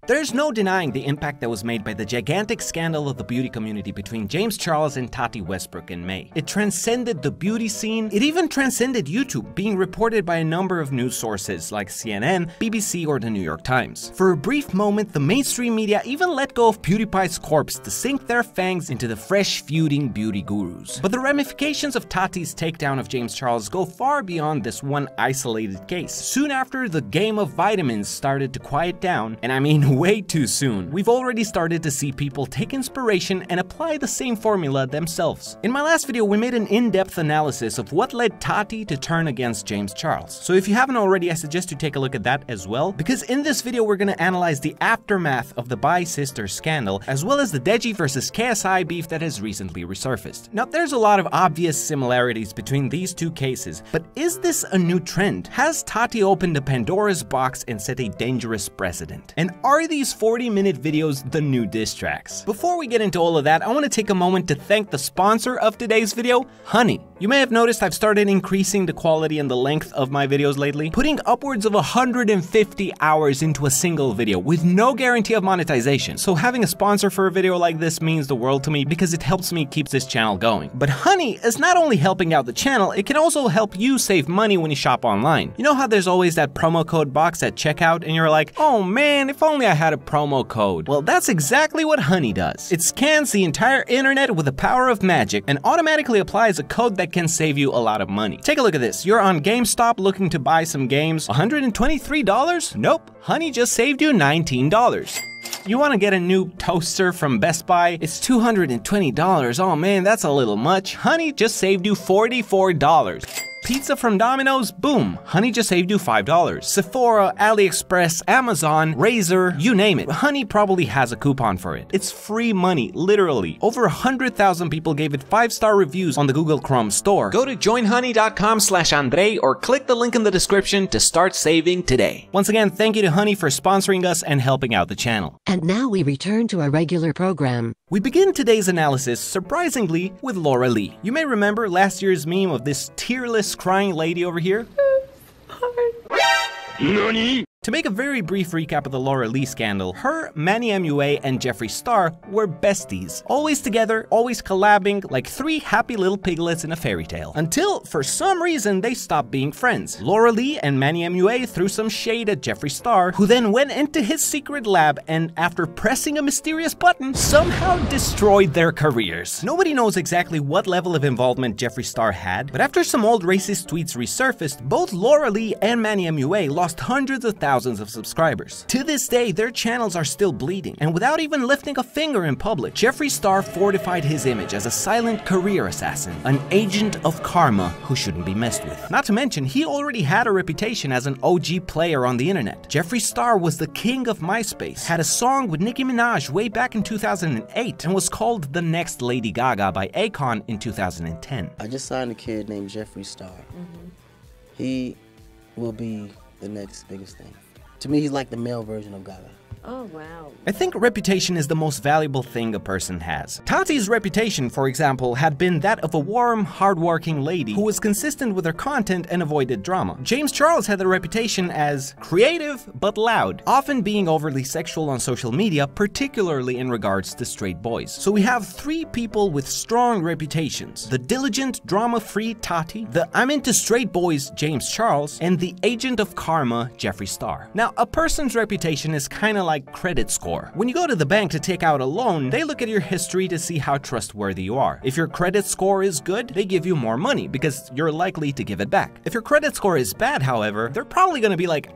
There's no denying the impact that was made by the gigantic scandal of the beauty community between James Charles and Tati Westbrook in May. It transcended the beauty scene, it even transcended YouTube, being reported by a number of news sources like CNN, BBC, or the New York Times. For a brief moment, the mainstream media even let go of PewDiePie's corpse to sink their fangs into the fresh feuding beauty gurus. But the ramifications of Tati's takedown of James Charles go far beyond this one isolated case. Soon after, the game of vitamins started to quiet down, and I mean way too soon. We've already started to see people take inspiration and apply the same formula themselves. In my last video, we made an in-depth analysis of what led Tati to turn against James Charles. So if you haven't already, I suggest you take a look at that as well, because in this video we're gonna analyze the aftermath of the bi-sister scandal, as well as the Deji versus KSI beef that has recently resurfaced. Now, there's a lot of obvious similarities between these two cases, but is this a new trend? Has Tati opened a Pandora's box and set a dangerous precedent? And are these 40-minute videos the new diss tracks? Before we get into all of that, I want to take a moment to thank the sponsor of today's video, Honey. You may have noticed I've started increasing the quality and the length of my videos lately, putting upwards of 150 hours into a single video with no guarantee of monetization. So having a sponsor for a video like this means the world to me because it helps me keep this channel going. But Honey is not only helping out the channel, it can also help you save money when you shop online. You know how there's always that promo code box at checkout and you're like, oh man, if only I had a promo code. Well, that's exactly what Honey does. It scans the entire internet with the power of magic and automatically applies a code that can save you a lot of money. Take a look at this. You're on GameStop looking to buy some games. $123? Nope. Honey just saved you $19. You want to get a new toaster from Best Buy? It's $220. Oh man, that's a little much. Honey just saved you $44. Pizza from Domino's? Boom! Honey just saved you $5. Sephora, AliExpress, Amazon, Razer, you name it. Honey probably has a coupon for it. It's free money, literally. Over 100,000 people gave it 5-star reviews on the Google Chrome store. Go to joinhoney.com/Andre or click the link in the description to start saving today. Once again, thank you to Honey for sponsoring us and helping out the channel. And now we return to our regular program. We begin today's analysis, surprisingly, with Laura Lee. You may remember last year's meme of this tearless crying lady over here. NANI? To make a very brief recap of the Laura Lee scandal, her, Manny MUA, and Jeffree Star were besties. Always together, always collabing, like three happy little piglets in a fairy tale. Until, for some reason, they stopped being friends. Laura Lee and Manny MUA threw some shade at Jeffree Star, who then went into his secret lab and, after pressing a mysterious button, somehow destroyed their careers. Nobody knows exactly what level of involvement Jeffree Star had, but after some old racist tweets resurfaced, both Laura Lee and Manny MUA lost hundreds of thousands of subscribers. To this day, their channels are still bleeding, and without even lifting a finger in public, Jeffree Star fortified his image as a silent career assassin, an agent of karma who shouldn't be messed with. Not to mention, he already had a reputation as an OG player on the internet. Jeffree Star was the king of MySpace, had a song with Nicki Minaj way back in 2008, and was called the next Lady Gaga by Akon in 2010. I just signed a kid named Jeffree Star. He will be the next biggest thing. To me, he's like the male version of Gaga. Oh, wow. I think reputation is the most valuable thing a person has. Tati's reputation, for example, had been that of a warm, hardworking lady who was consistent with her content and avoided drama. James Charles had the reputation as creative but loud, often being overly sexual on social media, particularly in regards to straight boys. So we have three people with strong reputations: the diligent, drama-free Tati, the I'm into straight boys James Charles, and the agent of karma Jeffree Star. Now, a person's reputation is kind of like credit score. When you go to the bank to take out a loan, they look at your history to see how trustworthy you are. If your credit score is good, they give you more money because you're likely to give it back. If your credit score is bad, however, they're probably gonna be like,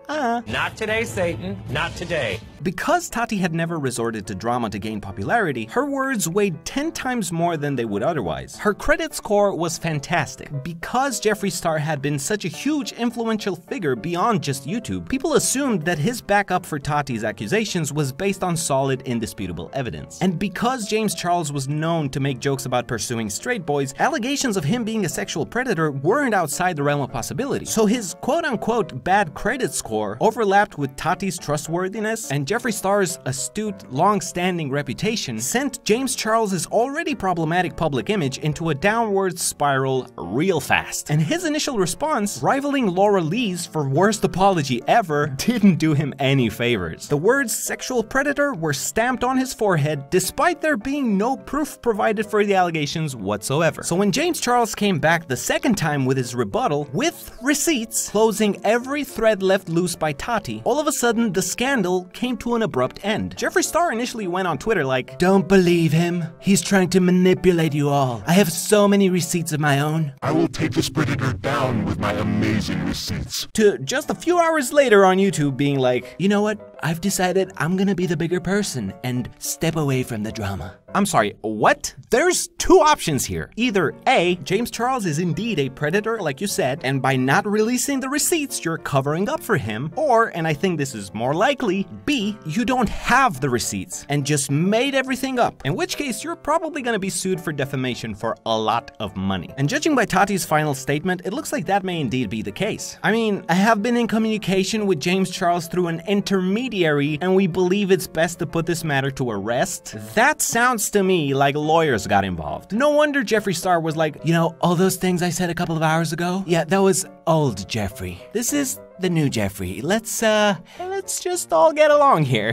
Not today, Satan, not today. Because Tati had never resorted to drama to gain popularity, her words weighed 10 times more than they would otherwise. Her credit score was fantastic. Because Jeffree Star had been such a huge influential figure beyond just YouTube, people assumed that his backup for Tati's accusations was based on solid, indisputable evidence. And because James Charles was known to make jokes about pursuing straight boys, allegations of him being a sexual predator weren't outside the realm of possibility. So his quote-unquote bad credit score overlapped with Tati's trustworthiness, and Jeffree Star's astute, long-standing reputation sent James Charles' already problematic public image into a downward spiral real fast. And his initial response, rivaling Laura Lee's for worst apology ever, didn't do him any favors. The words sexual predator were stamped on his forehead despite there being no proof provided for the allegations whatsoever. So when James Charles came back the second time with his rebuttal, with receipts, closing every thread left loose by Tati, all of a sudden the scandal came to an abrupt end. Jeffree Star initially went on Twitter like, "Don't believe him. He's trying to manipulate you all. I have so many receipts of my own. I will take this predator down with my amazing receipts." To just a few hours later on YouTube being like, "You know what? I've decided I'm gonna be the bigger person and step away from the drama." I'm sorry, what? There's two options here. Either A, James Charles is indeed a predator like you said, and by not releasing the receipts, you're covering up for him. Or, and I think this is more likely, B, you don't have the receipts and just made everything up. In which case, you're probably gonna be sued for defamation for a lot of money. And judging by Tati's final statement, it looks like that may indeed be the case. I mean, I have been in communication with James Charles through an intermediary, and we believe it's best to put this matter to a rest. That sounds to me like lawyers got involved. No wonder Jeffree Star was like, "You know, all those things I said a couple of hours ago? Yeah, that was old Jeffree. This is the new Jeffree. Let's just all get along here."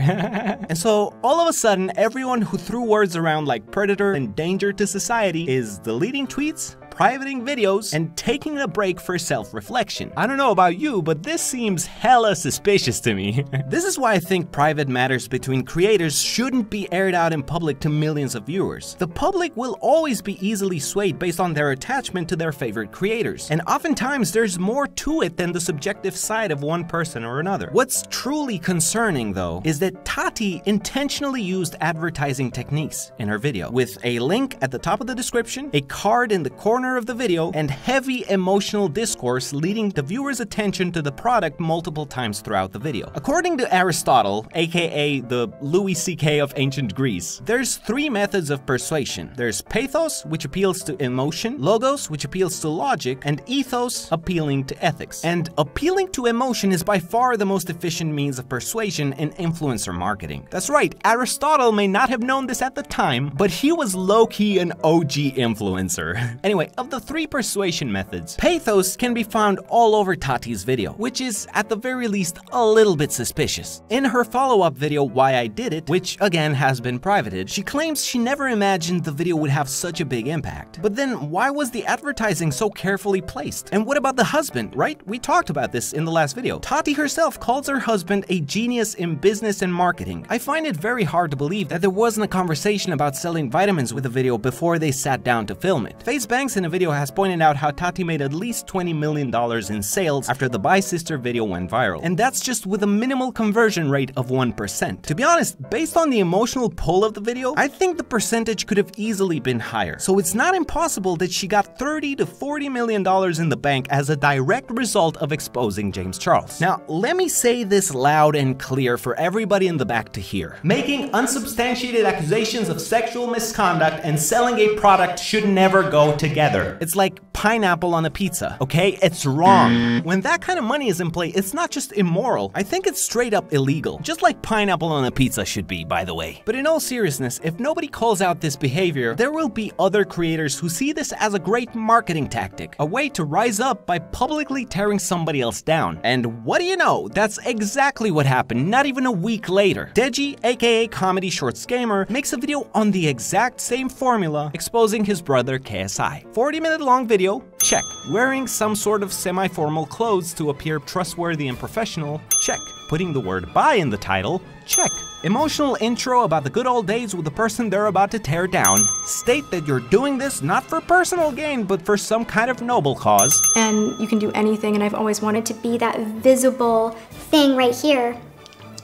And so, all of a sudden, everyone who threw words around like predator and danger to society is deleting tweets, privating videos, and taking a break for self-reflection. I don't know about you, but this seems hella suspicious to me. This is why I think private matters between creators shouldn't be aired out in public to millions of viewers. The public will always be easily swayed based on their attachment to their favorite creators, and oftentimes there's more to it than the subjective side of one person or another. What's truly concerning, though, is that Tati intentionally used advertising techniques in her video, with a link at the top of the description, a card in the corner of the video, and heavy emotional discourse leading the viewer's attention to the product multiple times throughout the video. According to Aristotle, aka the Louis C.K. of ancient Greece, there's three methods of persuasion. There's pathos, which appeals to emotion, logos, which appeals to logic, and ethos, appealing to ethics. And appealing to emotion is by far the most efficient means of persuasion in influencer marketing. That's right, Aristotle may not have known this at the time, but he was low-key an OG influencer. Anyway, of the three persuasion methods, pathos can be found all over Tati's video, which is at the very least a little bit suspicious. In her follow-up video, Why I Did It, which again has been privated, she claims she never imagined the video would have such a big impact. But then why was the advertising so carefully placed? And what about the husband, right? We talked about this in the last video. Tati herself calls her husband a genius in business and marketing. I find it very hard to believe that there wasn't a conversation about selling vitamins with the video before they sat down to film it. FazeBanks in a video has pointed out how Tati made at least $20 million in sales after the Bye Sister video went viral. And that's just with a minimal conversion rate of 1%. To be honest, based on the emotional pull of the video, I think the percentage could have easily been higher. So it's not impossible that she got $30 to $40 million in the bank as a direct result of exposing James Charles. Now, let me say this loud and clear for everybody in the back to hear. Making unsubstantiated accusations of sexual misconduct and selling a product should never go together. It's like pineapple on a pizza, okay? It's wrong. When that kind of money is in play, it's not just immoral, I think it's straight up illegal. Just like pineapple on a pizza should be, by the way. But in all seriousness, if nobody calls out this behavior, there will be other creators who see this as a great marketing tactic, a way to rise up by publicly tearing somebody else down. And what do you know? That's exactly what happened not even a week later. Deji, aka ComedyShortsGamer, makes a video on the exact same formula, exposing his brother KSI. 40-minute long video, check. Wearing some sort of semi-formal clothes to appear trustworthy and professional, check. Putting the word bye in the title, check. Emotional intro about the good old days with the person they're about to tear down. State that you're doing this not for personal gain, but for some kind of noble cause. And you can do anything, and I've always wanted to be that visible thing right here,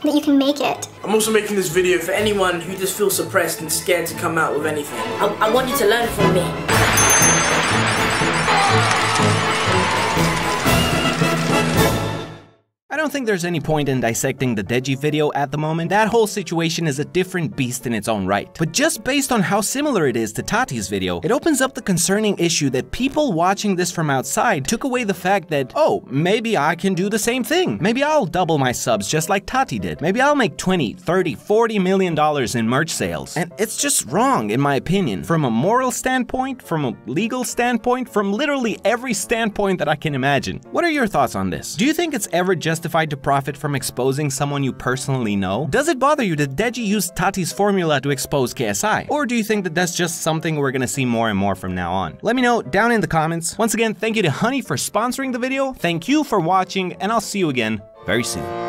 that you can make it. I'm also making this video for anyone who just feels suppressed and scared to come out with anything. I want you to learn from me. I don't don't think there's any point in dissecting the Deji video at the moment. That whole situation is a different beast in its own right. But just based on how similar it is to Tati's video, it opens up the concerning issue that people watching this from outside took away the fact that, oh, maybe I can do the same thing. Maybe I'll double my subs just like Tati did. Maybe I'll make 20, 30, 40 million dollars in merch sales. And it's just wrong, in my opinion, from a moral standpoint, from a legal standpoint, from literally every standpoint that I can imagine. What are your thoughts on this? Do you think it's ever justified to profit from exposing someone you personally know? Does it bother you that Deji used Tati's formula to expose KSI? Or do you think that that's just something we're gonna see more and more from now on? Let me know down in the comments. Once again, thank you to Honey for sponsoring the video. Thank you for watching, and I'll see you again very soon.